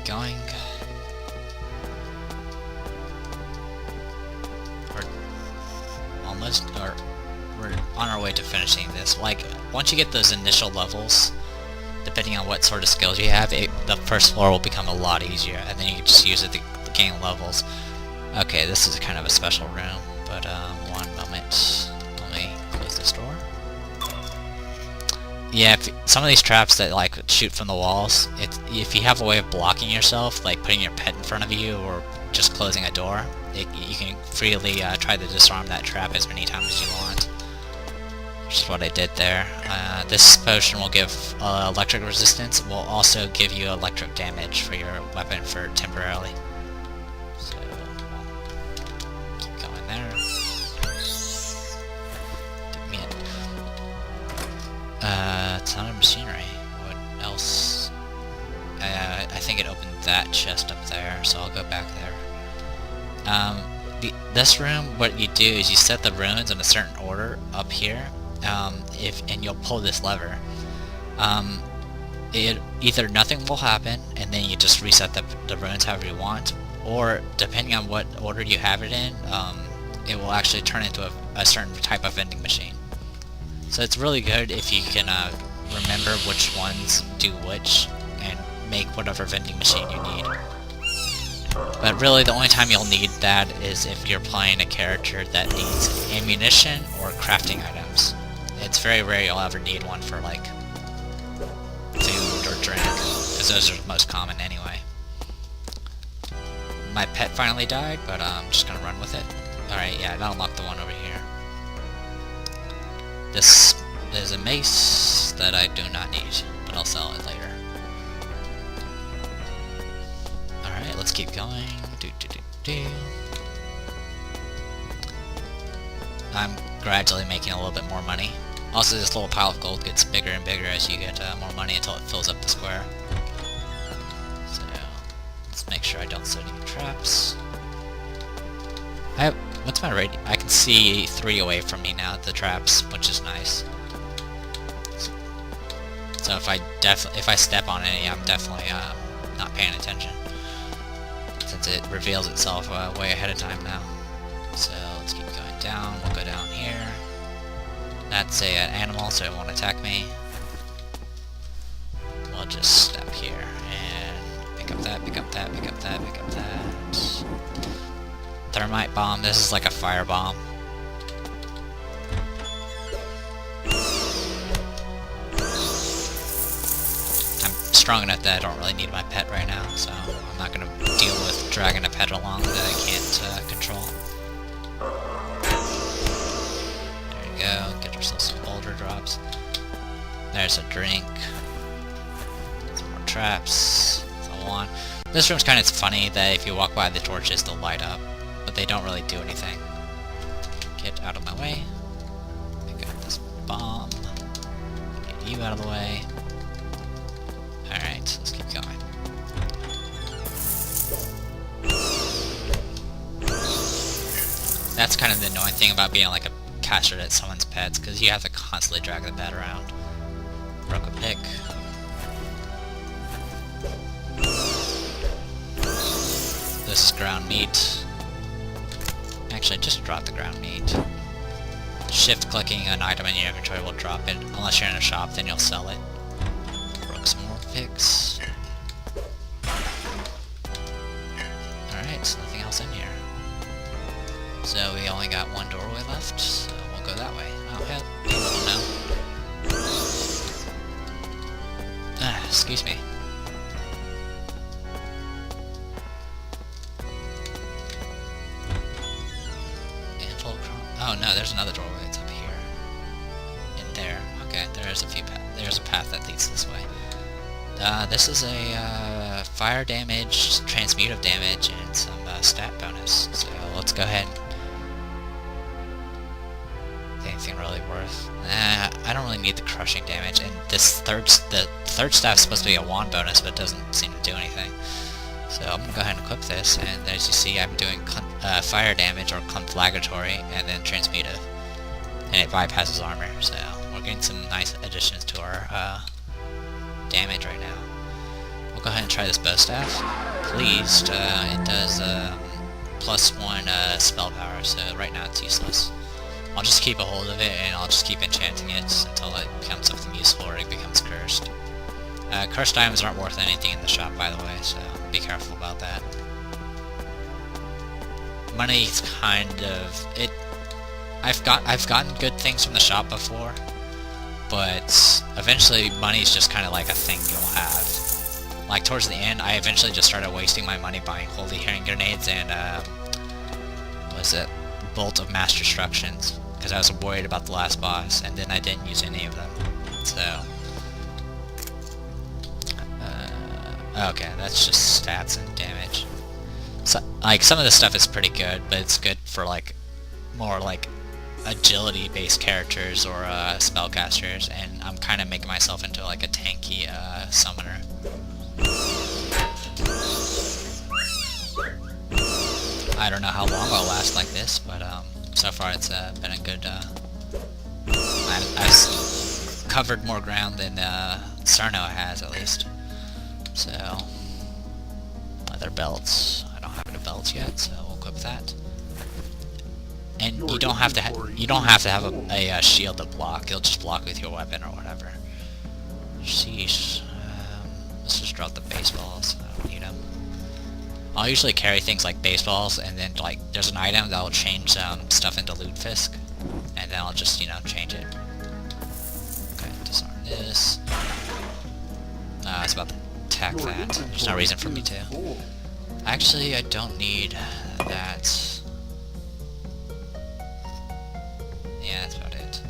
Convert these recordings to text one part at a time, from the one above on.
going. We're on our way to finishing this. Like, once you get those initial levels, depending on what sort of skills you have, the first floor will become a lot easier, and then you can just use it to gain levels. Okay, this is kind of a special room, but one moment. Let me close this door. Yeah, some of these traps that like shoot from the walls, if you have a way of blocking yourself, like putting your pet in front of you or just closing a door, you can freely try to disarm that trap as many times as you want. Which is what I did there. This potion will give electric resistance. It will also give you electric damage for your weapon for temporarily. So, keep going there. Took me Sound of machinery. What else? I think it opened that chest up there, so I'll go back there. This room, what you do is you set the runes in a certain order up here. And you'll pull this lever. Either nothing will happen, and then you just reset the runes however you want, or depending on what order you have it in, it will actually turn into a certain type of vending machine. So it's really good if you can remember which ones do which, and make whatever vending machine you need. But really, the only time you'll need that is if you're playing a character that needs ammunition or crafting items. It's very rare you'll ever need one for, like, food or drink, because those are the most common anyway. My pet finally died, but I'm just gonna run with it. Alright, yeah, I'll unlock the one over here. This is a mace that I do not need, but I'll sell it later. Alright, let's keep going. I'm gradually making a little bit more money. Also, this little pile of gold gets bigger and bigger as you get more money until it fills up the square. So, let's make sure I don't set any traps. What's my radius? I can see 3 away from me now, the traps, which is nice. So if I step on any, I'm definitely not paying attention, since it reveals itself way ahead of time now. So let's keep going down. We'll go down here. That's an animal, so it won't attack me. We'll just step here and pick up that, pick up that, pick up that, pick up that. Thermite bomb. This is like a fire bomb. I'm strong enough that I don't really need my pet right now, so I'm not going to deal with dragging a pet along that I can't control. Go, get ourselves some boulder drops. There's a drink. Some more traps. So on. This room's kind of funny that if you walk by the torches, they'll light up, but they don't really do anything. Get out of my way. Pick up this bomb. Get you out of the way. Alright, let's keep going. That's kind of the annoying thing about being like a caster at someone's pets, because you have to constantly drag the pet around. Broke a pick. This is ground meat. Actually, just drop the ground meat. Shift clicking an item in your inventory will drop it. Unless you're in a shop, then you'll sell it. Broke some more picks. Alright, so nothing else in here. So we only got one doorway left, so we'll go that way. Oh, hell, you don't know. Excuse me. Oh no, there's another doorway. It's up here. In there. Okay, there's a path that leads this way. This is a fire damage, transmutive damage, and some stat bonus. So let's go ahead. Anything really worth? I don't really need the crushing damage, and the third staff's supposed to be a wand bonus, but it doesn't seem to do anything. So I'm gonna go ahead and equip this, and as you see, I'm doing fire damage or conflagratory, and then transmutive, and it bypasses armor. So we're getting some nice additions to our damage right now. We'll go ahead and try this bow staff. Pleased, it does +1 spell power, so right now it's useless. I'll just keep a hold of it and I'll just keep enchanting it until it becomes something useful or it becomes cursed. Cursed items aren't worth anything in the shop, by the way, so be careful about that. Money's kind of it. I've gotten good things from the shop before, but eventually money's just kind of like a thing you'll have. Like towards the end, I eventually just started wasting my money buying holy hearing grenades and what was it, bolt of mass destructions, because I was worried about the last boss, and then I didn't use any of them. So okay, that's just stats and damage. So, like, some of this stuff is pretty good, but it's good for, like, more, like, agility-based characters or, spellcasters, and I'm kind of making myself into, like, a tanky, summoner. I don't know how long I'll last like this, but, so far it's, been a good, I've covered more ground than, Sarno has, at least. So, leather belts. I don't have any belts yet, so we'll equip that. And you don't have to have a shield to block. It'll just block with your weapon or whatever. Sheesh. Let's just drop the baseballs. I don't need them. I'll usually carry things like baseballs, and then like there's an item that will change stuff into loot fisk, and then I'll just change it. Okay, disarm this. I was about to attack that. There's no reason for me to. Actually, I don't need that. Yeah, that's about it.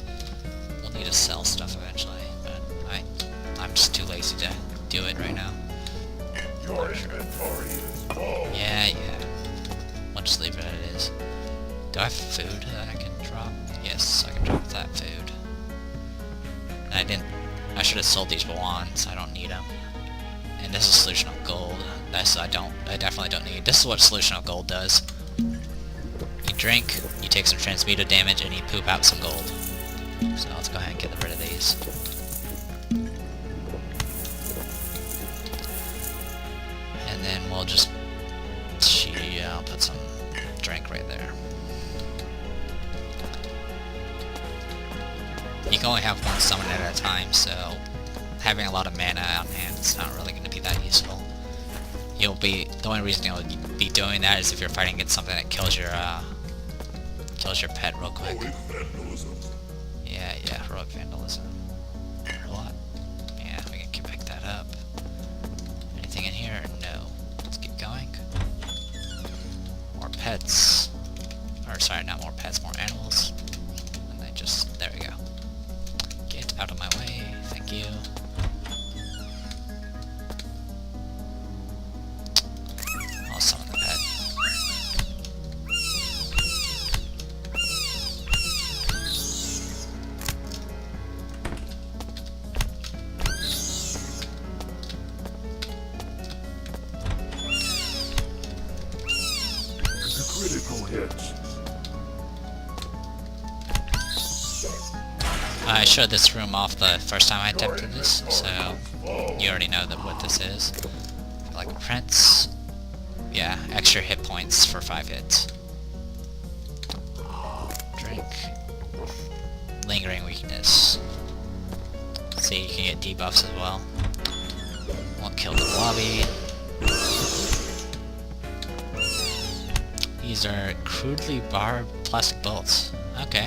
We'll need to sell stuff eventually, but I'm just too lazy to do it right now. Your inventory is full. Yeah. We'll just leave it as it is. Do I have food that I can drop? Yes, I can drop that food. And I should have sold these wands. I don't need them. And this is solution of gold. I definitely don't need. This is what solution of gold does. You drink, you take some transmuted damage, and you poop out some gold. So let's go ahead and get rid of these. And then we'll just I'll put some drink right there. You can only have one summon at a time, so having a lot of mana on hand is not really going to be that useful. The only reason you'll be doing that is if you're fighting against something that kills your pet real quick. Yeah, heroic vandalism. What? Yeah, we can pick that up. Anything in here? No. Let's keep going. More pets. Or sorry, not more pets, more animals. And then there we go. Get out of my way, thank you. I'll summon the pet. It's a critical hit. I showed this room off the first time I attempted this, so you already know what this is. Like Prince, yeah, extra hit points for 5 hits. Drink. Lingering weakness. See, you can get debuffs as well. Won't kill the lobby. These are crudely barbed plastic bolts. Okay,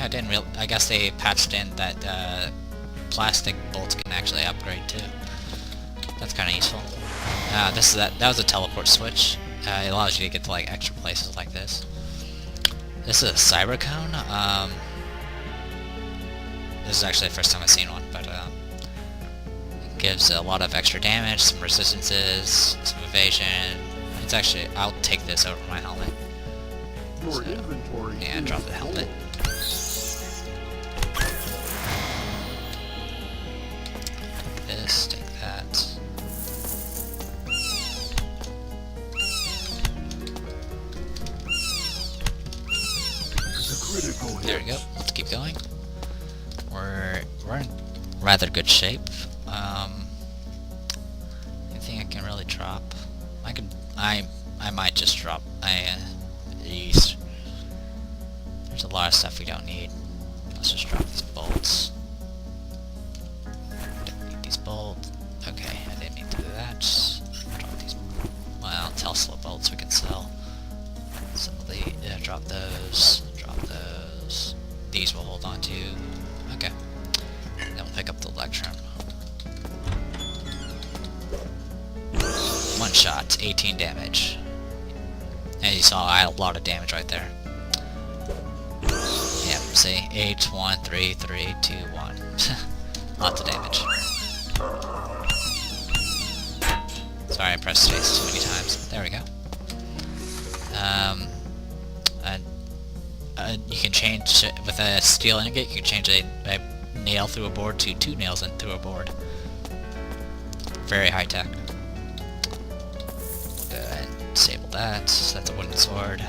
I guess they patched in that plastic bolts can actually upgrade too. That's kind of useful. That was a teleport switch. It allows you to get to like extra places like this. This is a cyber cone. This is actually the first time I've seen one, but it gives a lot of extra damage, some resistances, some evasion. It's actually, I'll take this over my helmet. Your inventory. Yeah, drop the helmet. This, take that. There we go. Let's keep going. We're in rather good shape. Anything I can really really drop? I might just drop these. There's a lot of stuff we don't need. Let's just drop these bolts. Don't need these bolts. Okay, I didn't mean to do that. Just drop these. Well, Tesla bolts we can sell. Some of the drop those. Drop those. These we'll hold on to. Okay. And then we'll pick up the Electrum. One shot, 18 damage. As you saw, I had a lot of damage right there. Yeah, see? 8, 1, 3, 3, 2, 1. Lots of damage. Sorry, I pressed space too many times. There we go. You can change, with a steel ingot, you can change a nail through a board to 2 nails in through a board. Very high tech. We'll go ahead and disable that. That's a wooden sword.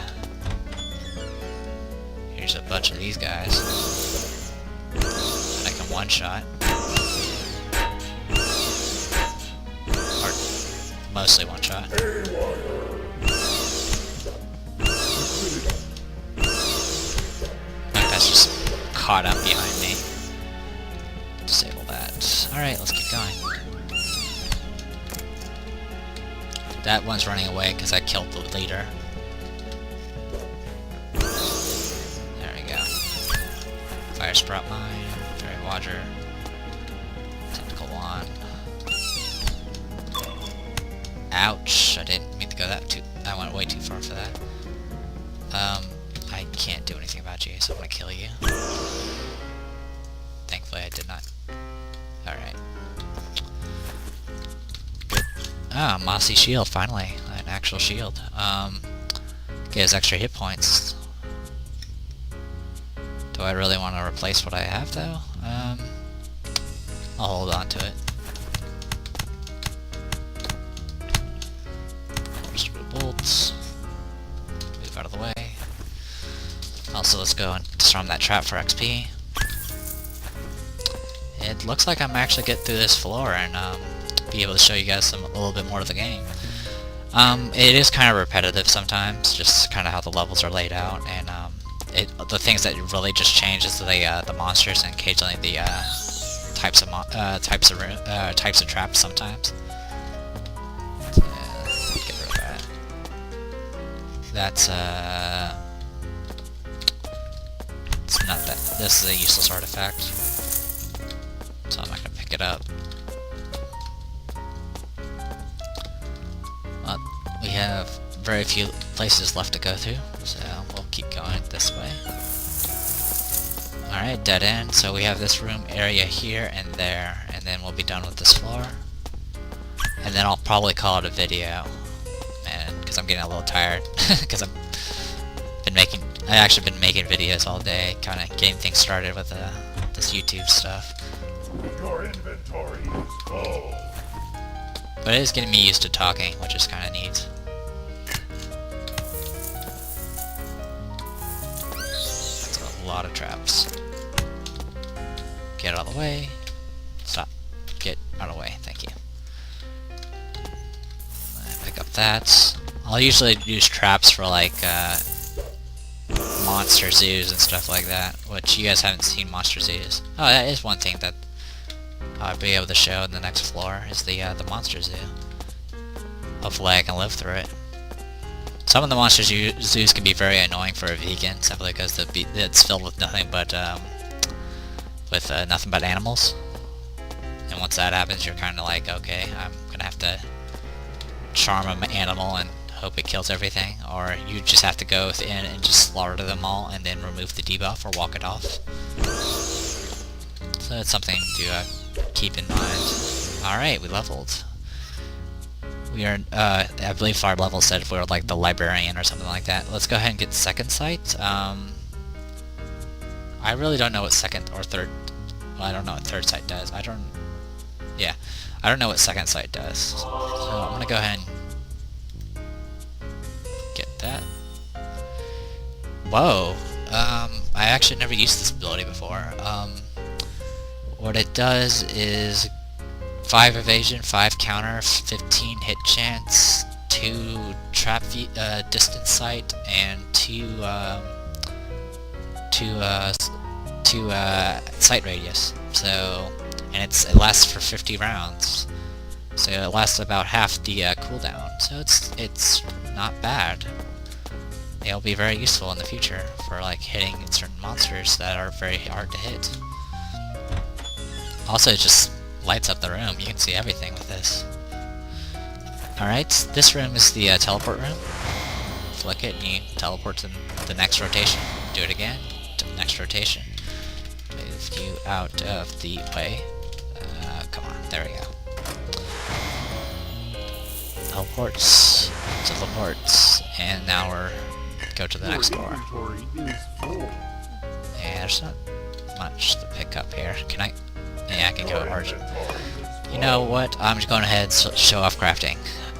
Here's a bunch of these guys. I can one-shot. Or mostly one-shot. That's just caught up behind me. Disable that. Alright, let's keep going. That one's running away because I killed the leader. There we go. Fire Sprout Mine, Fairy Watcher, Tentacle Wand. Ouch! I didn't mean to go that too. I went way too far for that. I can't do anything about you, so I'm gonna kill you. Thankfully, I did not. Alright. Good. Ah, Mossy Shield, finally. An actual shield. Gives extra hit points. Do I really want to replace what I have, though? I'll hold on to it. Screw bolts. Move out of the way. Also, let's go and disarm that trap for XP. It looks like I'm actually get through this floor and be able to show you guys a little bit more of the game. It is kind of repetitive sometimes, just kind of how the levels are laid out, and the things that really just change is the monsters and occasionally the types of traps sometimes. Get rid of that. That's it's not that. This is a useless artifact, so I'm not gonna pick it up. We have very few places left to go through, so we'll keep going this way. Alright, dead end. So we have this room area here and there, and then we'll be done with this floor. And then I'll probably call it a video, man, because I'm getting a little tired. Because I've actually been making videos all day, kind of getting things started with this YouTube stuff. Your inventory is full. But it is getting me used to talking, which is kind of neat. That's a lot of traps. Get out of the way. Stop. Get out of the way. Thank you. Pick up that. I'll usually use traps for like monster zoos and stuff like that, which you guys haven't seen monster zoos. Oh, that is one thing that I'll be able to show in the next floor is the monster zoo. Hopefully I can live through it. Some of the monster zoos can be very annoying for a vegan, simply because it's filled with nothing but animals. And once that happens, you're kind of like, okay, I'm gonna have to charm an animal and hope it kills everything, or you just have to go in and just slaughter them all and then remove the debuff or walk it off. So that's something to keep in mind. Alright, we leveled. We are, I believe our level said if we were like the librarian or something like that. Let's go ahead and get second sight. I really don't know what second or third, well, I don't know what third sight does. I don't know what second sight does. So I'm gonna go ahead and get that. Whoa, I actually never used this ability before. What it does is 5 evasion, 5 counter, 15 hit chance, 2 trap distance sight, and 2 sight radius. So, and it lasts for 50 rounds. So it lasts about half the cooldown. So it's not bad. It'll be very useful in the future for like hitting certain monsters that are very hard to hit. Also, it just lights up the room. You can see everything with this. Alright, this room is the teleport room. Flick it and you teleport to the next rotation. Do it again, to the next rotation. Move you out of the way. Come on, there we go. Teleports, and now we're go to the next door. Yeah, there's not much to pick up here. Can I? Yeah, I can go origin. You know what? I'm just going ahead and show off crafting.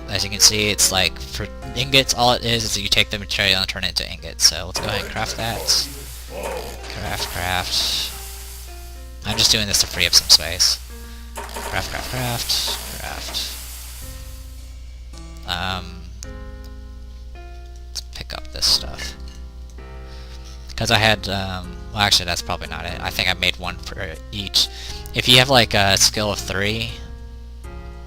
As you can see, it's like for ingots, all it is you take the material and turn it into ingots. So let's go ahead and craft that. Craft. I'm just doing this to free up some space. Craft. Let's pick up this stuff. Because I had, well actually that's probably not it. I think I made one for each. If you have like a skill of 3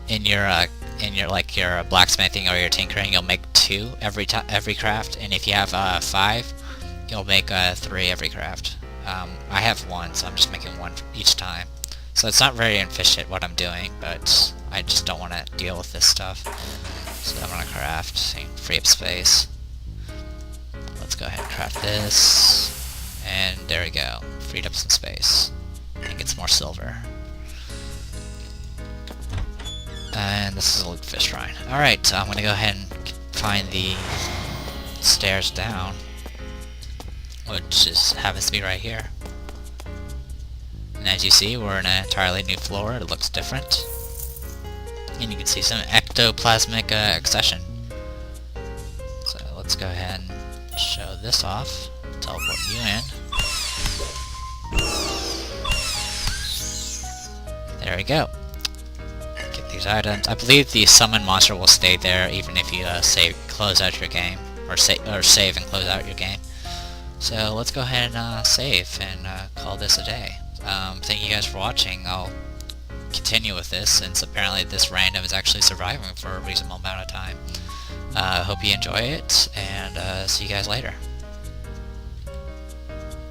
in your like your blacksmithing or your tinkering, you'll make 2 every craft, and if you have 5, you'll make 3 every craft. I have 1, so I'm just making 1 each time. So it's not very efficient what I'm doing, but I just don't want to deal with this stuff. So I'm gonna craft and free up space. Let's go ahead and craft this, and there we go. Freed up some space and get some more silver. And this is a Lutefisk shrine. Alright, I'm gonna go ahead and find the stairs down, which happens to be right here. And as you see, we're in an entirely new floor. It looks different. And you can see some ectoplasmic accession. So let's go ahead and show this off. Teleport you in. There we go. Get these items. I believe the summon monster will stay there even if you close out your game, or save and close out your game. So let's go ahead and save and call this a day. Thank you guys for watching. I'll continue with this since apparently this random is actually surviving for a reasonable amount of time. Hope you enjoy it, and see you guys later.